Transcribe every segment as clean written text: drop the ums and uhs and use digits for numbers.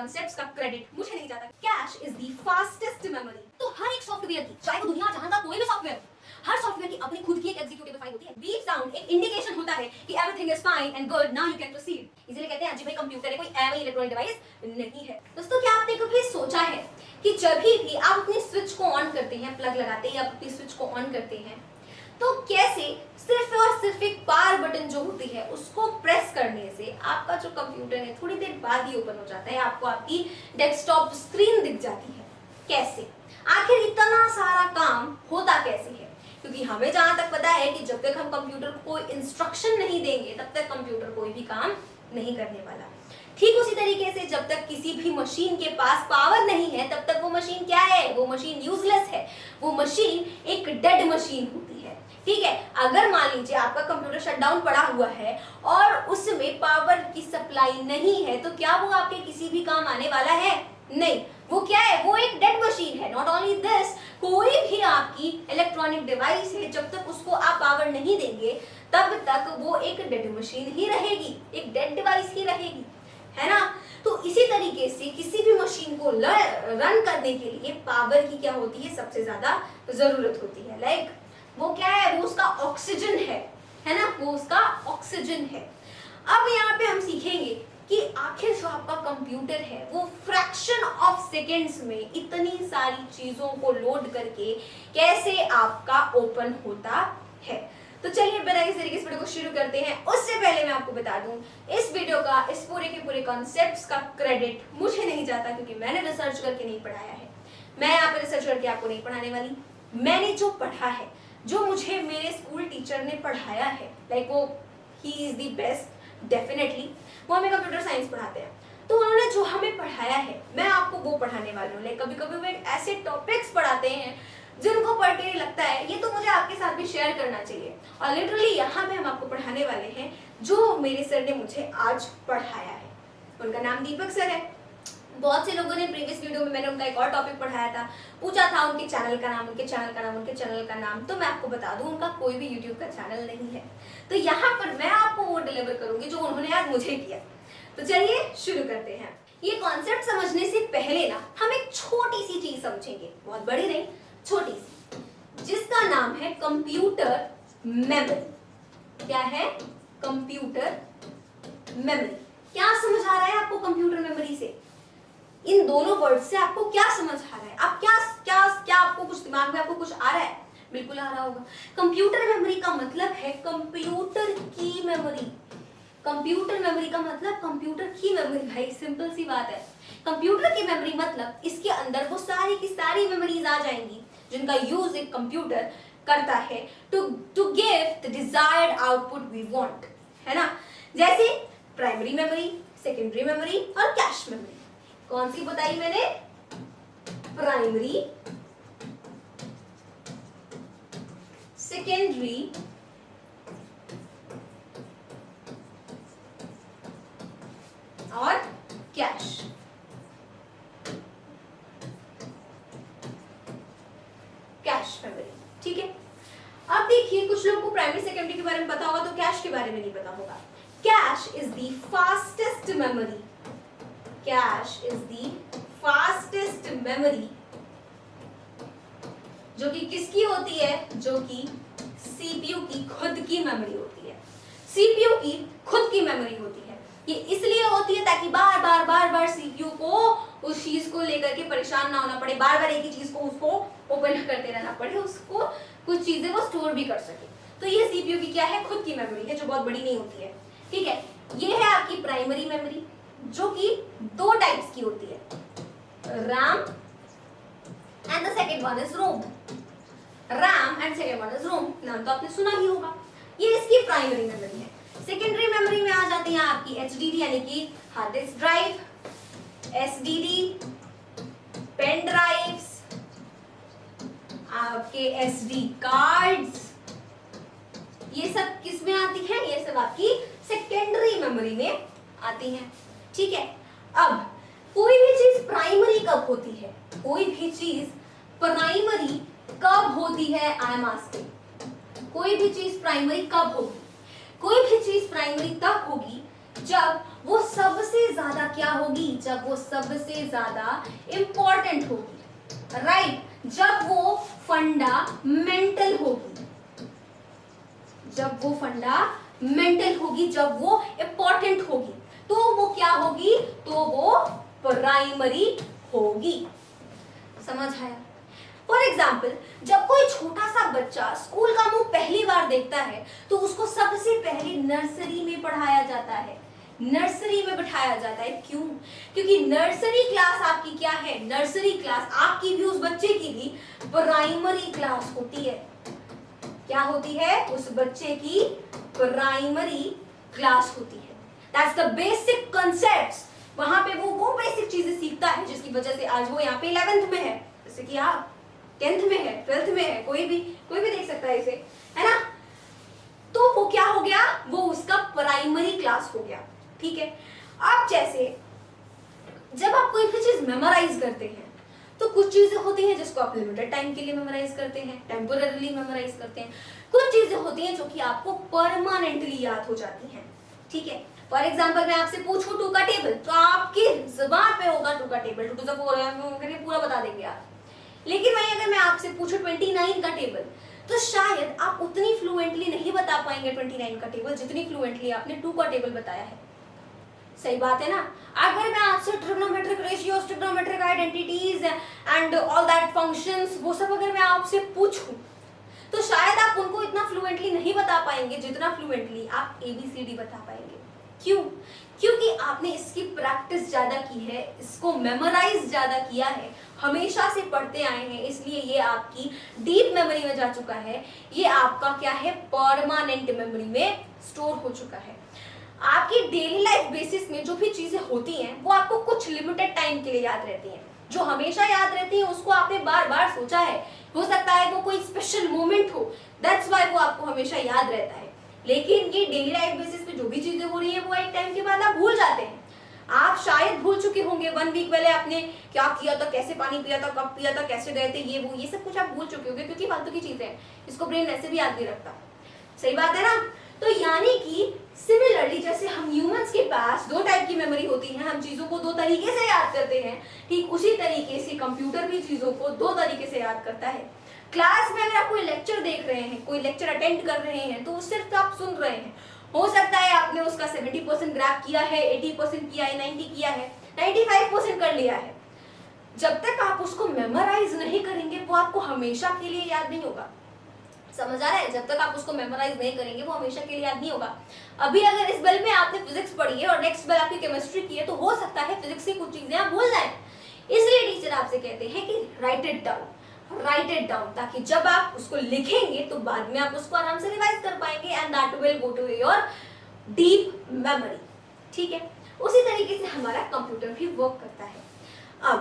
Concepts का credit मुझे नहीं जाता। Cash is the fastest memory. तो हर एक सॉफ्टवेयर की, चाहे वो दुनिया जहां का कोई भी सॉफ्टवेयर, हर सॉफ्टवेयर की अपनी खुद की एक एग्जीक्यूटिव फाइल होती है। बीप साउंड एक इंडिकेशन होता है कि everything is fine and good, now you can proceed. इसीलिए कहते हैं जी भाई कंप्यूटर है, कोई एवं इलेक्ट्रॉनिक डिवाइस नहीं है। दोस्तों क्या आपने कभी सोचा है कि जब भी आप अपनी स्विच को ऑन करते हैं, प्लग लगाते हैं या अपनी स्विच को ऑन करते हैं, तो कैसे सिर्फ और सिर्फ एक पावर बटन जो होती है उसको प्रेस करने से आपका जो कंप्यूटर है थोड़ी देर बाद ही ओपन हो जाता है, आपको आपकी डेस्कटॉप स्क्रीन दिख जाती है। कैसे? आखिर इतना सारा काम होता कैसे है? क्योंकि हमें जहां तक पता है कि जब तक हम कंप्यूटर को कोई इंस्ट्रक्शन नहीं देंगे तब तक कंप्यूटर कोई भी काम नहीं करने वाला। ठीक उसी तरीके से जब तक किसी भी मशीन के पास पावर नहीं है तब तक वो मशीन क्या है? वो मशीन यूजलेस है, वो मशीन एक डेड मशीन होती है। ठीक है, अगर मान लीजिए आपका कंप्यूटर शटडाउन पड़ा हुआ है और उसमें पावर की सप्लाई नहीं है तो क्या वो आपके किसी भी काम आने वाला है? नहीं, वो क्या है? वो एक डेड मशीन है। नॉट ओनली दिस, कोई भी आपकी इलेक्ट्रॉनिक डिवाइस है, जब तक उसको आप पावर नहीं देंगे तब तक वो एक डेड मशीन ही रहेगी, एक डेड डिवाइस ही रहेगी, है ना। तो इसी तरीके से किसी भी मशीन को रन करने के लिए पावर की क्या होती है? सबसे ज्यादा जरूरत होती है। लाइक वो क्या है? वो उसका ऑक्सीजन है ना, वो उसका ऑक्सीजन है। अब यहाँ पे हम सीखेंगे कि आखिर जो आपका कंप्यूटर है वो फ्रैक्शन ऑफ सेकेंड्स में इतनी सारी चीजों को लोड करके कैसे आपका ओपन होता है। तो चलिए बिना किसी तरीके से वीडियो को शुरू करते हैं। उससे पहले मैं आपको बता दूं, इस वीडियो का, इस पूरे के पूरे कॉन्सेप्ट्स का क्रेडिट मुझे नहीं जाता, क्योंकि मैंने रिसर्च करके नहीं पढ़ाया है। मैं यहाँ पे रिसर्च करके आपको नहीं पढ़ाने वाली। मैंने जो पढ़ा है, जो मुझे मेरे स्कूल टीचर ने पढ़ाया है, लाइक वो he is the best definitely, वो हमें कंप्यूटर साइंस पढ़ाते हैं, तो उन्होंने जो हमें पढ़ाया है मैं आपको वो पढ़ाने वाली हूँ। लाइक कभी कभी वो एक ऐसे टॉपिक्स पढ़ाते हैं जिनको पढ़ के लगता है ये तो मुझे आपके साथ भी शेयर करना चाहिए, और लिटरली यहाँ पे हम आपको पढ़ाने वाले हैं जो मेरे सर ने मुझे आज पढ़ाया है। उनका नाम दीपक सर है। बहुत से लोगों ने प्रीवियस वीडियो में मैंने उनका एक और टॉपिक पढ़ाया था, पूछा था उनके चैनल का नाम, उनके चैनल का नाम, उनके चैनल का नाम। तो मैं आपको बता दूं उनका कोई भी यूट्यूब का चैनल नहीं है। तो यहाँ पर मैं आपको वो डिलीवर करूंगी जो उन्होंने आज मुझे किया। तो चलिए शुरू करते हैं। ये कॉन्सेप्ट समझने से पहले ना हम एक छोटी सी चीज समझेंगे, बहुत बड़ी नहीं, छोटी सी, जिसका नाम है कंप्यूटर मेमोरी। क्या है? Computer memory. क्या समझ आ रहा है आपको कंप्यूटर मेमोरी से? इन दोनों वर्ड से आपको क्या समझ आ रहा है? आप क्या क्या क्या आपको कुछ दिमाग में आपको कुछ आ रहा है? बिल्कुल आ रहा होगा। कंप्यूटर मेमोरी का मतलब है कंप्यूटर की मेमोरी। कंप्यूटर मेमोरी का मतलब कंप्यूटर की मेमोरी। भाई सिंपल सी बात है। कंप्यूटर की मेमोरी मतलब इसके अंदर वो सारी की सारी मेमोरीज आ जाएंगी जिनका यूज एक कंप्यूटर करता है to give the desired output we want, है ना। जैसे प्राइमरी मेमोरी, सेकेंडरी मेमोरी और कैश मेमोरी। कौन सी बताई मैंने? प्राइमरी, सेकेंडरी और कैश। कैश मेमोरी, ठीक है। अब देखिए कुछ लोगों को प्राइमरी सेकेंडरी के बारे में पता होगा तो कैश के बारे में नहीं पता होगा। Cash is the fastest memory. Cash is the fastest memory, जो कि किसकी होती है? जो कि सीपीयू की खुद की मेमोरी होती है। सीपीयू की खुद की मेमोरी होती है। ये इसलिए होती है ताकि बार बार सीपीयू को उस चीज को लेकर के परेशान ना होना पड़े, बार बार एक ही चीज को उसको ओपन करते रहना पड़े, उसको कुछ चीजें वो स्टोर भी कर सके। तो ये सीपीयू की क्या है? खुद की मेमोरी है, जो बहुत बड़ी नहीं होती है। ठीक है, ये है आपकी प्राइमरी मेमोरी, जो कि दो टाइप्स की होती है, RAM and the second one is ROM. RAM and second one is ROM, नाम तो आपने सुना ही होगा। ये इसकी प्राइमरी मेमोरी है। सेकेंडरी मेमोरी में आ जाती है आपकी एचडीडी यानी कि hard disk drive, SDD, pen drives, आपके एसडी कार्ड्स, ये सब किस में आती है? ये सब आपकी सेकेंडरी मेमोरी में आती है। ठीक है, अब कोई भी चीज प्राइमरी कब होती है? कोई भी चीज प्राइमरी कब होती है? आई एम आस्किंग, कोई भी चीज प्राइमरी कब होगी? कोई भी चीज प्राइमरी तब होगी जब वो सबसे सबसे ज्यादा क्या होगी? जब वो सबसे ज्यादा इंपॉर्टेंट होगी, राइट? जब वो फंडामेंटल होगी, जब वो फंडामेंटल होगी, जब वो इंपॉर्टेंट होगी, तो वो क्या होगी? तो वो प्राइमरी होगी। समझ आया? फॉर एग्जाम्पल, जब कोई छोटा सा बच्चा स्कूल का मुंह पहली बार देखता है तो उसको सबसे पहले नर्सरी में पढ़ाया जाता है, नर्सरी में बिठाया जाता है। क्यों? क्योंकि नर्सरी क्लास आपकी क्या है? नर्सरी क्लास आपकी भी, उस बच्चे की भी प्राइमरी क्लास होती है। क्या होती है? उस बच्चे की प्राइमरी क्लास होती है। That's the basic concepts. वहां पे वो बेसिक चीजें सीखता है जिसकी वजह से आज वो यहाँ पे 11th में है, जैसे कि आप 10th में है, 12th में है, कोई भी देख सकता है इसे, है ना? तो वो क्या हो गया? वो उसका प्राइमरी क्लास हो गया। ठीक है। अब जैसे जब आप कोई भी चीज मेमोराइज करते हैं तो कुछ चीजें होती हैं जिसको आप लिमिटेड टाइम के लिए मेमोराइज करते हैं, टेम्पोररीली मेमोराइज करते हैं। कुछ चीजें होती हैं जो कि आपको परमानेंटली याद हो जाती हैं। ठीक है। फॉर एग्जाम्पल मैं आपसे पूछूं 2 का टेबल, तो आपकी जुबान पे होगा 2 का टेबल, 2 to the 4 करके पूरा बता देंगे आप। लेकिन वही अगर मैं आपसे पूछूं 29 का टेबल, तो शायद आप उतनी फ्लुएंटली नहीं बता पाएंगे 29 का टेबल जितनी फ्लुएंटली आपने 2 का टेबल बताया है। सही बात है ना? अगर मैं आपसे trigonometric ratios, trigonometric identities and all that functions, वो सब अगर मैं आपसे पूछूं तो शायद आप उनको इतना फ्लुएंटली नहीं बता पाएंगे जितना फ्लुएंटली आप ABCD बता पाएंगे। क्यों? क्योंकि आपने इसकी प्रैक्टिस ज्यादा की है, इसको मेमोराइज ज्यादा किया है, हमेशा से पढ़ते आए हैं, इसलिए ये आपकी डीप मेमोरी में जा चुका है। ये आपका क्या है? परमानेंट मेमोरी में स्टोर हो चुका है। आपकी डेली लाइफ बेसिस में जो भी चीजें होती हैं वो आपको कुछ लिमिटेड टाइम के लिए याद रहती हैं। जो हमेशा याद रहती है उसको आपने बार बार सोचा है, हो सकता है वो कोई स्पेशल मोमेंट हो, दैट्स व्हाई वो आपको हमेशा याद रहता है। लेकिन ये डेली लाइफ बेसिस पे जो भी चीजें हो रही है वो एक टाइम के बाद आप भूल जाते हैं। आप शायद भूल चुके होंगे 1 वीक पहले आपने क्या किया था, कैसे पानी पिया था, कब पिया था, कैसे गए थे, ये सब कुछ आप भूल चुके होंगे, क्योंकि फालतू की चीजें हैं, इसको ब्रेन ऐसे भी याद नहीं रखता। सही बात है ना? तो यानी कि सिमिलरली जैसे हम ह्यूमंस के पास 2 टाइप की मेमोरी होती है, हम चीजों को 2 तरीके से याद करते हैं, ठीक उसी तरीके से कंप्यूटर भी चीजों को 2 तरीके से याद करता है। क्लास में अगर आप कोई लेक्चर देख रहे हैं, कोई लेक्चर अटेंड कर रहे हैं, तो सिर्फ आप सुन रहे हैं। हो सकता है आपने उसका 70% ग्रैब किया है, 80% किया है, 90 किया है, 95% कर लिया है। जब तक आप उसको मेमोराइज नहीं करेंगे वो आपको हमेशा के लिए याद नहीं होगा। समझ आ रहा है? जब तक आप उसको मेमोराइज नहीं करेंगे वो हमेशा के लिए याद नहीं होगा। अभी अगर इस बेल में आपने फिजिक्स पढ़ी है और नेक्स्ट बेल आपकी केमिस्ट्री की है, तो हो सकता है फिजिक्स की कुछ चीजें आप भूल जाएं। इसलिए टीचर आपसे कहते हैं कि राइट इट डाउन, ताकि जब आप उसको लिखेंगे तो बाद में आप उसको आराम से रिवाइज कर पाएंगे and that will go to your deep memory. ठीक है। उसी तरीके से हमारा कंप्यूटर भी वर्क करता है। अब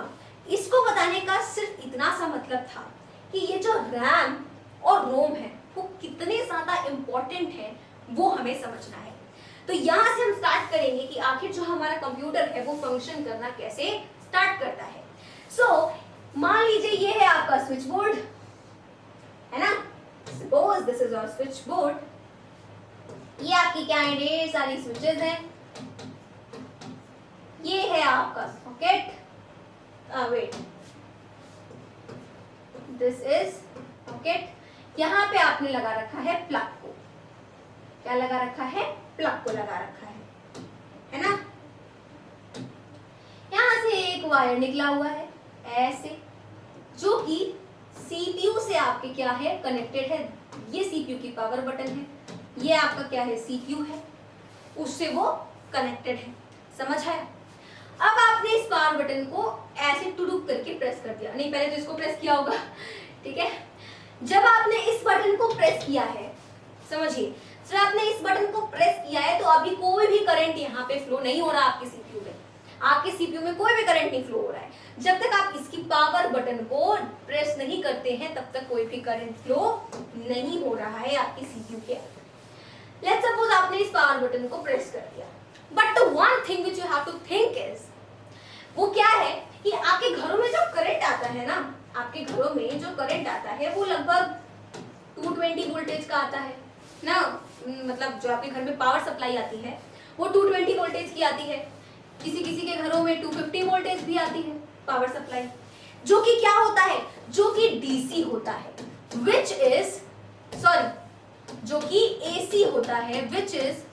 इसको बताने का सिर्फ इतना सा मतलब था कि ये जो रैम और रोम है वो कितने ज्यादा इंपॉर्टेंट है वो हमें समझना है। तो यहाँ से हम स्टार्ट करेंगे कि आखिर जो हमारा कंप्यूटर है वो फंक्शन करना कैसे स्टार्ट करता है। सो मान लीजिए ये है आपका स्विच बोर्ड, है ना? Suppose this is our switch board. ये आपकी क्या है? ढेर सारी स्विचेस हैं। ये है आपका socket, wait, this is socket. यहाँ पे आपने लगा रखा है प्लग को। क्या लगा रखा है? प्लग को लगा रखा है ना? यहां से एक वायर निकला हुआ है ऐसे, जो कि सीपीयू से आपके क्या है? कनेक्टेड है। ये सीपीयू की पावर बटन है, ये आपका क्या है? सीपीयू है, उससे वो कनेक्टेड है। समझ आया? अब आपने इस पावर बटन को ऐसे टुडुक करके प्रेस कर दिया, नहीं पहले तो इसको प्रेस किया होगा, ठीक है? जब आपने इस बटन को प्रेस किया है, समझिए, जब आपने इस बटन को प्रेस किया है तो अभी कोई भी करंट यहाँ पे फ्लो नहीं हो रहा आपके सीपीयू में। आपके सीपीयू में कोई भी करंट नहीं फ्लो हो रहा है। जब तक आप इसकी पावर बटन को प्रेस नहीं करते हैं तब तक कोई भी करंट फ्लो नहीं हो रहा है आपके सीपीयू के। लेट्स सपोज आपने इस पावर बटन को प्रेस कर दिया, but the one thing which you have to think is, वो क्या है कि आपके घरों में जो करंट आता है ना, आपके घरों में जो करंट आता है वो लगभग 220 वोल्टेज का आता है ना। मतलब जो आपके घर में पावर सप्लाई आती है वो 220 वोल्टेज की आती है। किसी किसी के घरों में 250 वोल्टेज भी आती है पावर सप्लाई, जो कि क्या होता है, जो कि डीसी होता है, विच इज जो कि एसी होता है, विच इज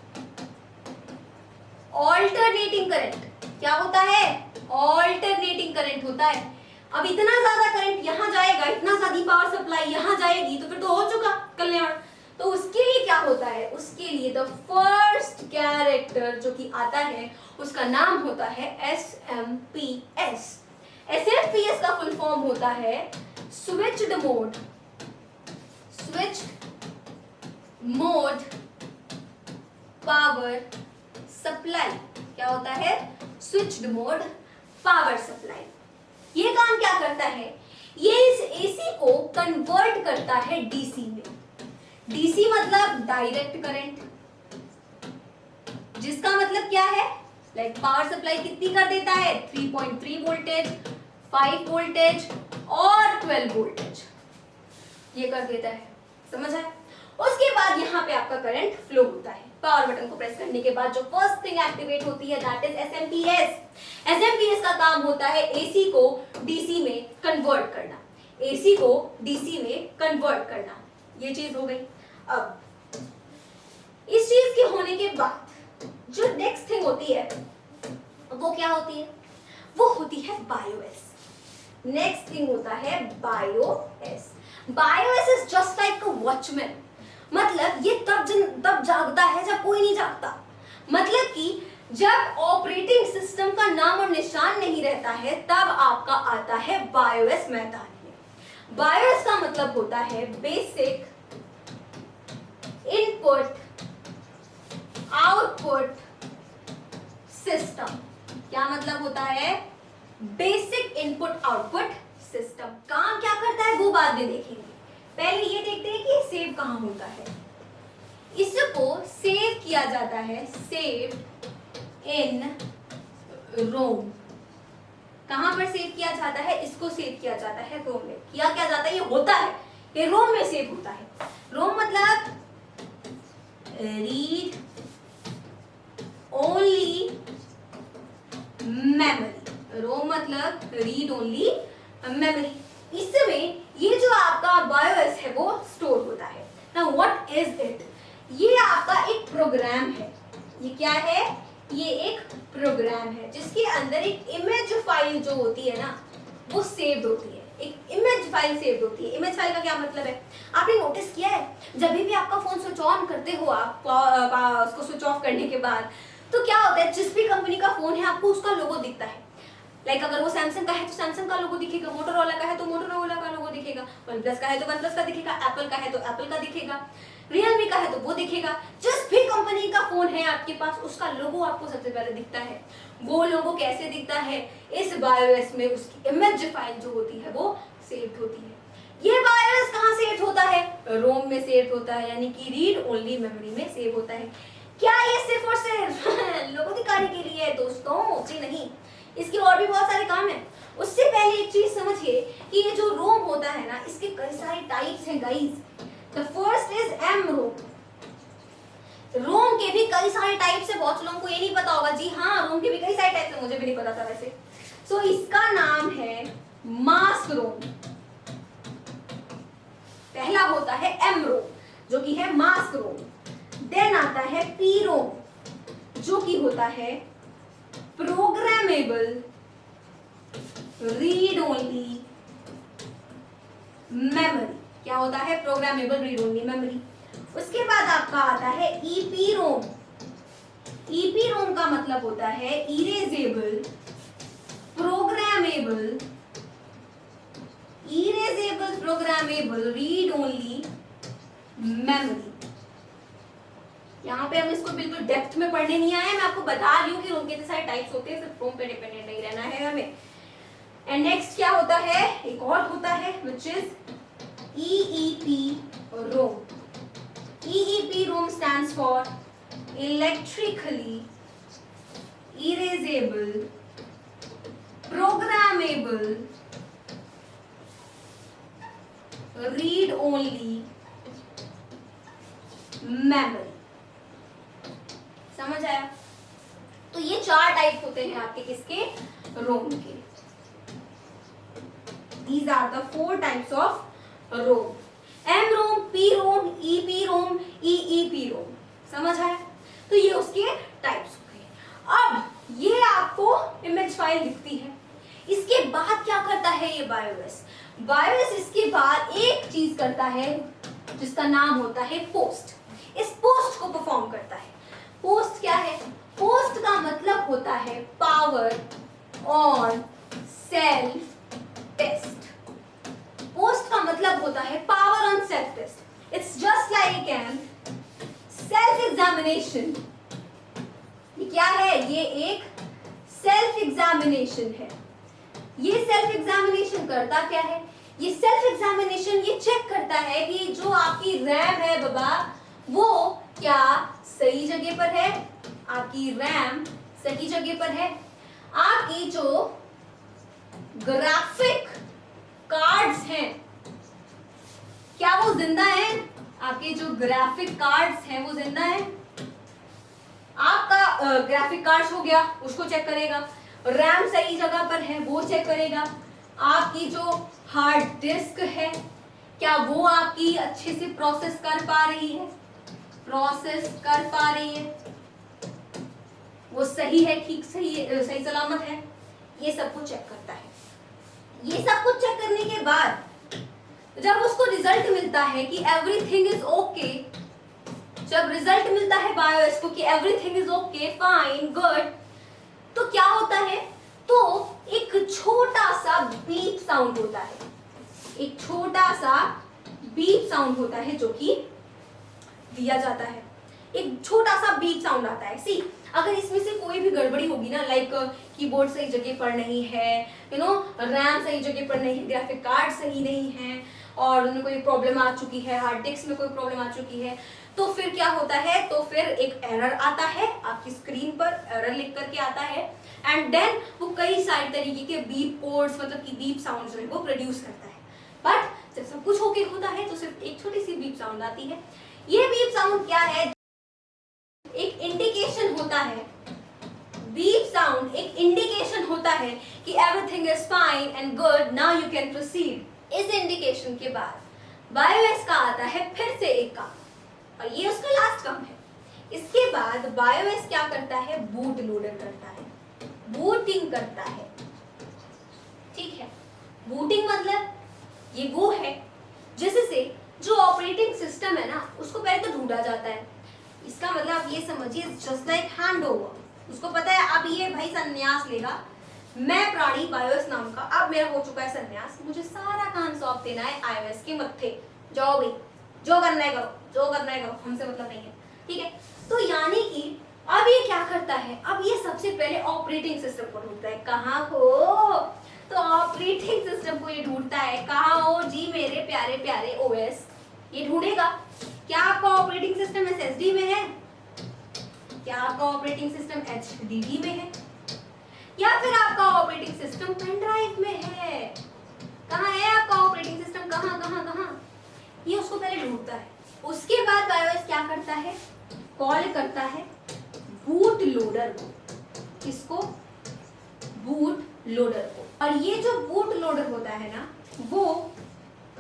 ऑल्टरनेटिंग करंट। क्या होता है, ऑल्टरनेटिंग करंट होता है। अब इतना ज्यादा करंट यहां जाएगा, इतना ज्यादा पावर सप्लाई यहां जाएगी, तो फिर तो हो चुका कल्याण। तो उसके लिए क्या होता है, उसके लिए द फर्स्ट कैरेक्टर जो कि आता है उसका नाम होता है एसएमपीएस। एसएमपीएस का फुल फॉर्म होता है switched mode, mode power supply. क्या होता है, स्विच्ड मोड पावर सप्लाई। ये काम क्या करता है, ये इस एसी को कन्वर्ट करता है डीसी में। डीसी मतलब डायरेक्ट करंट, जिसका मतलब क्या है, लाइक पावर सप्लाई कितनी कर देता है, 3.3 वोल्टेज, 5 वोल्टेज और 12 वोल्टेज, ये कर देता है। समझ आया? उसके बाद यहाँ पे आपका करंट फ्लो होता है। पावर बटन को प्रेस करने के बाद जो फर्स्ट थिंग एक्टिवेट होती है दैट इज एसएमपीएस। एसएमपीएस का काम होता है एसी को डीसी में कन्वर्ट करना, एसी को डीसी में कन्वर्ट करना। ये चीज हो गई। अब इस चीज के होने के बाद जो नेक्स्ट थिंग होती है वो क्या होती है, वो होती है बायोएस। नेक्स्ट थिंग होता है BIOS. BIOS is just like a watchman, मतलब ये तब जागता है जब कोई नहीं जागता। मतलब कि जब ऑपरेटिंग सिस्टम का नाम और निशान नहीं रहता है तब आपका आता है बायोएस मैदान में। बायोएस का मतलब होता है बेसिक इनपुट आउटपुट सिस्टम। क्या मतलब होता है, बेसिक इनपुट आउटपुट सिस्टम। काम क्या करता है वो बाद में देखेंगे, पहले ये देखते हैं कि सेव कहां होता है। इसको सेव किया जाता है, सेव इन रोम। कहां पर सेव किया जाता है, इसको सेव किया जाता है रोम में। किया क्या जाता है, ये होता है, ये रोम में सेव होता है। रोम मतलब रीड ओनली मेमोरी। रोम मतलब रीड ओनली मेमोरी। इसमें ये जो आपका बायोएस है वो स्टोर होता है। नाउ व्हाट इज इट, ये आपका एक प्रोग्राम है। ये क्या है, ये एक प्रोग्राम है जिसके अंदर एक इमेज फाइल जो होती है ना वो सेव्ड होती है। एक इमेज फाइल सेव्ड होती है। इमेज फाइल का क्या मतलब है, आपने नोटिस किया है जब भी आप फोन स्विच ऑन करते हो, आप उसको स्विच ऑफ करने के बाद तो क्या होता है, जिस भी कंपनी का फोन है आपको उसका लोगो दिखता है। लाइक अगर वो सैमसंग का है तो सैमसंग का लोगो दिखेगा, मोटोरोला का है तो मोटोरोला का लोगो दिखेगा, वनप्लस का है तो वनप्लस का दिखेगा, एप्पल का है तो एप्पल का दिखेगा, रियलमी का है तो वो दिखेगा। जिस भी कंपनी का फोन है आपके पास उसका लोगो आपको सबसे पहले दिखता है। वो लोगो कैसे दिखता है, इस बायोएस में उसकी इमेज फाइल जो होती है वो सेव्ड होती है। ये बायोएस कहाँ सेव्ड होता है, रोम में सेव्ड होता है, यानी कि रीड ओनली मेमोरी में सेव होता है। क्या ये सिर्फ और सिर्फ लोगो दिखाने के लिए है दोस्तों, जी नहीं, इसके और भी बहुत सारे काम हैं। उससे पहले एक चीज समझिए कि ये जो रोम होता है ना इसके कई सारे टाइप्स हैं guys. The first is M ROM. ROM के भी कई सारे टाइप्स है, बहुत लोगों को ये नहीं पता होगा। जी हाँ, रोम के भी कई सारे टाइप्स है, मुझे भी नहीं पता था वैसे। सो इसका नाम है मास्क रोम। पहला होता है एम रोम जो कि है मास्क रोम। देन आता है पी रोम जो कि होता है प्रोग्रामेबल रीड ओनली मेमोरी। क्या होता है, प्रोग्रामेबल रीड ओनली मेमोरी। उसके बाद आपका आता है ईपी रोम। ईपी रोम का मतलब होता है erasable programmable read only memory. यहाँ पे हम इसको बिल्कुल डेप्थ में पढ़ने नहीं आए, मैं आपको बता रही हूँ कि रोम के सारे टाइप्स होते हैं, सिर्फ रोम पे डिपेंडेंट नहीं रहना है हमें। एंड नेक्स्ट क्या होता है, एक और होता है which is EEP ROM. EEP ROM stands for electrically erasable programmable read only memory. समझ आया? तो ये 4 टाइप होते हैं आपके किसके, रोम के। These are the 4 types of ROM. M-ROM, P-ROM, EP-ROM, EEP-ROM. समझ आया? तो ये उसके टाइप्स हो गए। अब ये आपको इमेज फाइल दिखती है। इसके बाद क्या करता है ये बायोएस? बायोएस इसके बाद एक चीज करता है जिसका नाम होता है पोस्ट। इस पोस्ट को परफॉर्म करता है। पोस्ट क्या है? पोस्ट का मतलब होता है power on self test. POST का मतलब होता है power on self test. It's just like an self examination. ये क्या है? ये एक सेल्फ एग्जामिनेशन है। ये सेल्फ एग्जामिनेशन करता क्या है? ये सेल्फ एग्जामिनेशन ये चेक करता है कि जो आपकी रैम है बाबा वो क्या सही जगह पर है, आपकी रैम सही जगह पर है, आपकी जो ग्राफिक कार्ड्स हैं क्या वो जिंदा हैं, आपके जो ग्राफिक कार्ड्स हैं वो जिंदा हैं। आपका ग्राफिक कार्ड्स हो गया, उसको चेक करेगा। रैम सही जगह पर है वो चेक करेगा। आपकी जो हार्ड डिस्क है क्या वो आपकी अच्छे से प्रोसेस कर पा रही है, प्रोसेस कर पा रही है, वो सही है, ठीक सही है, सही सलामत है, ये सब कुछ चेक करता है। ये सब कुछ चेक करने के बाद जब उसको रिजल्ट मिलता है कि एवरीथिंग इज ओके, जब रिजल्ट मिलता है बायोएस को कि everything is okay, fine, good, तो क्या होता है? तो एक छोटा सा बीप साउंड होता है, एक छोटा सा बीप साउंड होता है जो कि दिया जाता है। एक छोटा सा बीप साउंड आता है। सी, अगर इसमें से कोई भी गड़बड़ी होगी ना, लाइक कीबोर्ड सही जगह पर नहीं है, रैम सही जगह पर नहीं है, ग्राफिक कार्ड सही नहीं है, और उनमें कोई प्रॉब्लम आ चुकी है, हार्ड डिस्क में कोई प्रॉब्लम आ चुकी है, तो फिर क्या होता है? तो फिर एक एरर आता है, आपकी स्क्रीन पर एरर लिख करके आता है, एंड देन वो कई सारे तरीके के बीप कोड्स, मतलब कि बीप साउंड जो है वो प्रोड्यूस करता है। बट जब सब कुछ होके होता है तो सिर्फ एक छोटी सी बीप साउंड आती है। ये बीप साउंड क्या है? एक इंडिकेशन होता है। बीप साउंड एक इंडिकेशन होता है कि everything is fine and good, now you can proceed. इस इंडिकेशन के बाद बायोएस का आता है फिर से एक काम, और ये उसका लास्ट काम है। इसके बाद बायोएस क्या करता है? बूट लोडर करता है, बूटिंग करता है। ठीक है, बूटिंग मतलब ये वो है जिससे जो ऑपरेटिंग सिस्टम है ना उसको पहले तो ढूंढा जाता है। इसका मतलब आप ये समझिए जस्ट लाइक हैंडओवर। उसको पता है अब ये भाई संन्यास लेगा, मैं प्राणी बायोएस नाम का, अब मेरा हो चुका है संन्यास, मुझे सारा काम सौंप देना है आईओएस के मत्थे। जाओ भाई, जो करना है करो, जो करना है करो, हमसे मतलब नहीं है। ठीक है, तो यानी कि अब ये क्या करता है? अब ये सबसे पहले ऑपरेटिंग सिस्टम को ढूंढता है। कहाँ हो? तो ऑपरेटिंग सिस्टम को ये ढूंढता है। कहाँ हो जी मेरे प्यारे प्यारे ओएस? ये ढूंढेगा। क्या आपका ऑपरेटिंग सिस्टम एसएसडी में है? क्या आपका ऑपरेटिंग सिस्टम एचडीडी में है? या फिर आपका ऑपरेटिंग सिस्टम पेन ड्राइव में है? कहाँ है आपका ऑपरेटिंग सिस्टम? कहाँ कहाँ कहाँ? ये उसको पहले ढूंढता है। उसके बाद बायोएस क्या करता है? कॉल करता है बूट लोडर को। किसको? बूट लोडर को। और ये जो बूट लोडर होता है ना, वो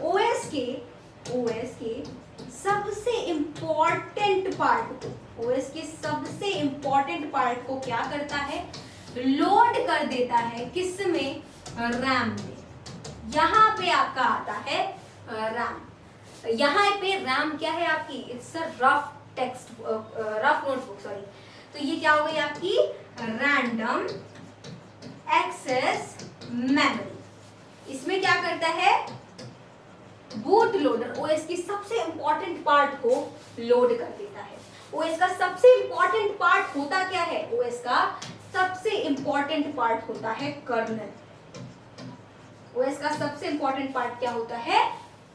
ओएस के सबसे इंपॉर्टेंट पार्ट को, ओएस के सबसे इंपॉर्टेंट पार्ट को क्या करता है? लोड कर देता है। किस में? रैम में। यहाँ पे आपका आता है रैम। यहाँ पे रैम क्या है आपकी? It's a rough text, rough notebook, sorry. तो ये क्या हो गई आपकी? Random access memory. इसमें क्या करता है? बूट लोडर ओएस की सबसे इंपॉर्टेंट पार्ट को लोड कर देता है। ओएस का सबसे इंपॉर्टेंट पार्ट होता क्या है? ओएस का सबसे इंपॉर्टेंट पार्ट होता है कर्नल। ओएस का सबसे इंपॉर्टेंट पार्ट क्या होता है?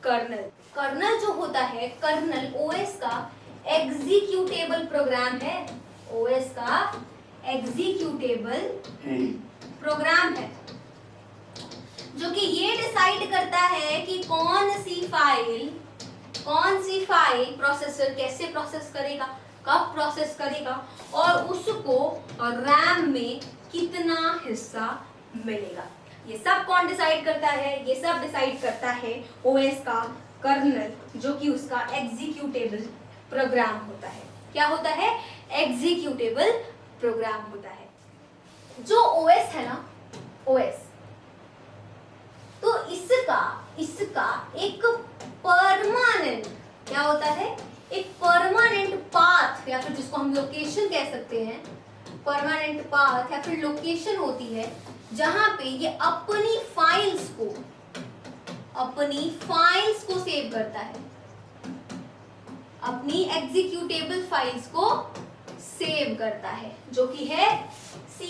कर्नल। कर्नल जो होता है, कर्नल ओएस का एग्जीक्यूटेबल प्रोग्राम है। ओएस का एग्जीक्यूटेबल प्रोग्राम है जो कि ये डिसाइड करता है कि कौन सी फाइल प्रोसेसर कैसे प्रोसेस करेगा, कब प्रोसेस करेगा और उसको रैम में कितना हिस्सा मिलेगा। ये सब कौन डिसाइड करता है? ये सब डिसाइड करता है ओएस का कर्नल, जो कि उसका एग्जीक्यूटेबल प्रोग्राम होता है। क्या होता है? एग्जीक्यूटेबल प्रोग्राम होता है। जो ओएस है ना, ओएस, तो इसका एक परमानेंट क्या होता है? एक परमानेंट पाथ, या फिर जिसको हम लोकेशन कह सकते हैं, परमानेंट पाथ या फिर लोकेशन होती है जहां पे ये अपनी फाइल्स को सेव करता है, अपनी एग्जीक्यूटेबल फाइल्स को सेव करता है, जो कि है C:/।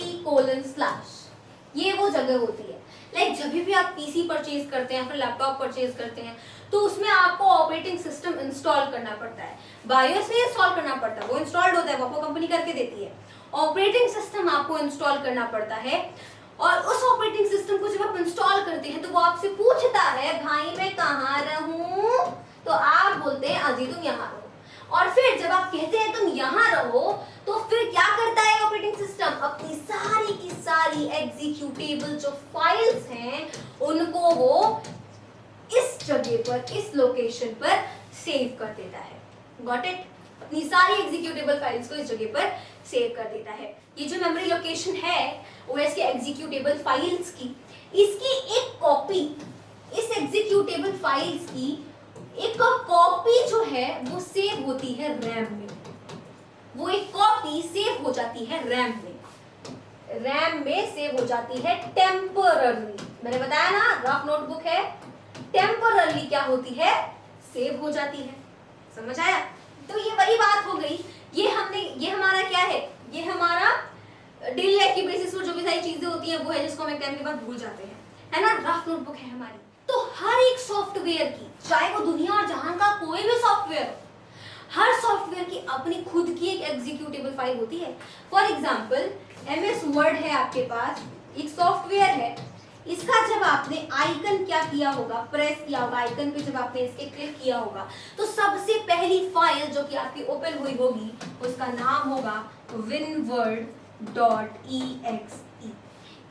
ये वो जगह होती है। लाइक जब भी आप पीसी परचेज करते हैं, फिर लैपटॉप परचेज करते हैं, तो उसमें आपको ऑपरेटिंग सिस्टम इंस्टॉल करना पड़ता है, बायोस में इंस्टॉल करना पड़ता है, वो इंस्टॉल्ड होता है, वो आपको कंपनी करके देती है। ऑपरेटिंग सिस्टम आपको इंस्टॉल करना पड़ता है, और उस ऑपरेटिंग सिस्टम को जब आप इंस्टॉल करते हैं तो वो आपसे पूछता है भाई मैं कहाँ रहूं, तो आप बोलते हैं अजी तुम यहाँ रहो। और फिर जब आप कहते हैं तुम यहाँ रहो, तो फिर क्या करता है ऑपरेटिंग सिस्टम? अपनी सारी की सारी एग्जीक्यूटेबल जो फाइल्स हैं उनको वो इस जगह पर, इस लोकेशन पर सेव कर देता है। Got it? अपनी सारी एग्जीक्यूटेबल फाइल्स को इस जगह पर सेव कर देता है। ये जो मेमोरी लोकेशन है ओएस के एग्जीक्यूटेबल फाइल्स की, इसकी एक कॉपी, इस एग्जीक्यूटेबल फाइल्स की एक कॉपी जो है वो सेव होती है रैम में। वो एक कॉपी सेव हो जाती है रैम में सेव हो जाती है टेम्पररली। मैंने बताया ना, रफ नोटबुक है, टेम्पररली क्या होती है? सेव हो जाती है। समझ आया? तो ये वही बात हो गई। ये हमारा क्या है? ये हमारा डेली लाइफ की बेसिस पर जो भी सारी चीजें होती हैं वो है, जिसको हम एक टाइम के बाद भूल जाते हैं, है ना? रफ नोटबुक है हमारी। तो हर एक सॉफ्टवेयर की, चाहे वो दुनिया और जहान का कोई भी सॉफ्टवेयर हो, हर सॉफ्टवेयर की अपनी खुद की एक एग्जीक्यूटेबल फाइल होती है। फॉर एग्जाम्पल MS वर्ड है आपके पास, एक सॉफ्टवेयर है। इसका जब आपने आइकन क्या किया होगा, प्रेस किया होगा, आइकन पे जब आपने इसके क्लिक किया होगा, तो सबसे पहली फाइल जो कि आपकी ओपन हुई होगी उसका नाम होगा winword.exe।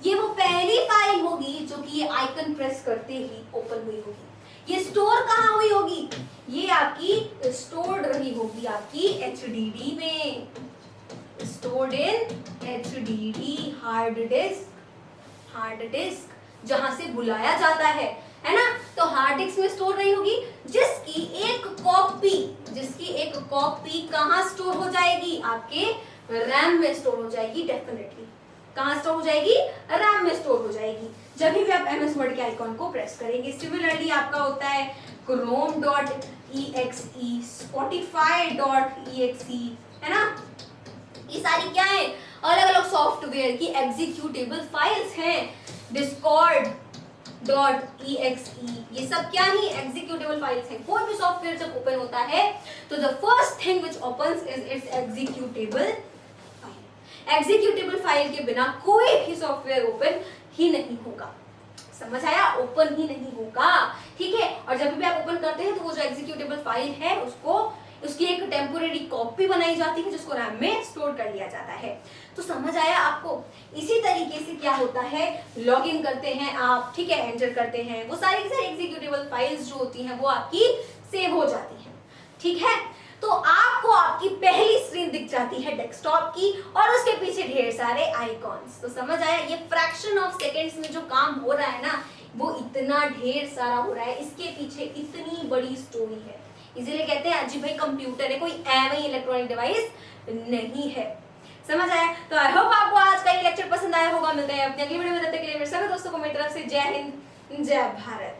ये वो पहली फाइल होगी जो कि ये आइकन प्रेस करते ही ओपन हुई होगी। ये स्टोर कहाँ हुई होगी? ये आपकी स्टोर्ड रही होगी आपकी HDD में, stored in HDD, hard disk, जहां से बुलाया जाता है ना? तो हार्ड डिस्क में स्टोर रही होगी, जिसकी एक कॉपी कहां स्टोर हो जाएगी? आपके रैम में स्टोर हो जाएगी। डेफिनेटली कहां स्टोर हो जाएगी? रैम में स्टोर हो जाएगी, जब भी आप MS वर्ड के आइकॉन को प्रेस करेंगे। सिमिलरली आपका होता है chrome.exe, spotify.exe, है ना? ये सारी क्या है? अलग अलग सॉफ्टवेयर की एग्जीक्यूटेबल फाइल्स हैं। discord.exe, ये सब क्या ही एग्जीक्यूटेबल फाइल्स हैं। कोई भी सॉफ्टवेयर जब ओपन होता है तो the first thing which opens is it's executable file. Executable file के बिना कोई भी सॉफ्टवेयर ओपन ही नहीं होगा। समझ आया? ओपन ही नहीं होगा, ठीक है? और जब भी आप ओपन करते हैं तो वो जो एग्जीक्यूटेबल फाइल है उसकी एक टेम्पोरेरी कॉपी बनाई जाती है, जिसको रैम में स्टोर कर लिया जाता है। तो समझ आया आपको? इसी तरीके से क्या होता है, लॉग इन करते हैं आप, ठीक है, एंटर करते हैं, वो सारी की सारी एग्जीक्यूटेबल फाइल्स जो होती हैं वो आपकी सेव हो जाती हैं, ठीक है? तो आपको आपकी पहली स्क्रीन दिख जाती है डेस्कटॉप की, और उसके पीछे ढेर सारे आइकॉन्स। तो समझ आया? ये फ्रैक्शन ऑफ सेकेंड्स में जो काम हो रहा है ना, वो इतना ढेर सारा हो रहा है, इसके पीछे इतनी बड़ी स्टोरी है। इसीलिए कहते हैं अजी भाई कंप्यूटर है, कोई एम ही इलेक्ट्रॉनिक डिवाइस नहीं है। समझ आया? तो आई होप आपको आज का ये लेक्चर पसंद आया होगा। मिलते हैं अपने अगली वीडियो में, तब तक के लिए मेरे सभी दोस्तों को मेरी तरफ से जय हिंद, जय भारत।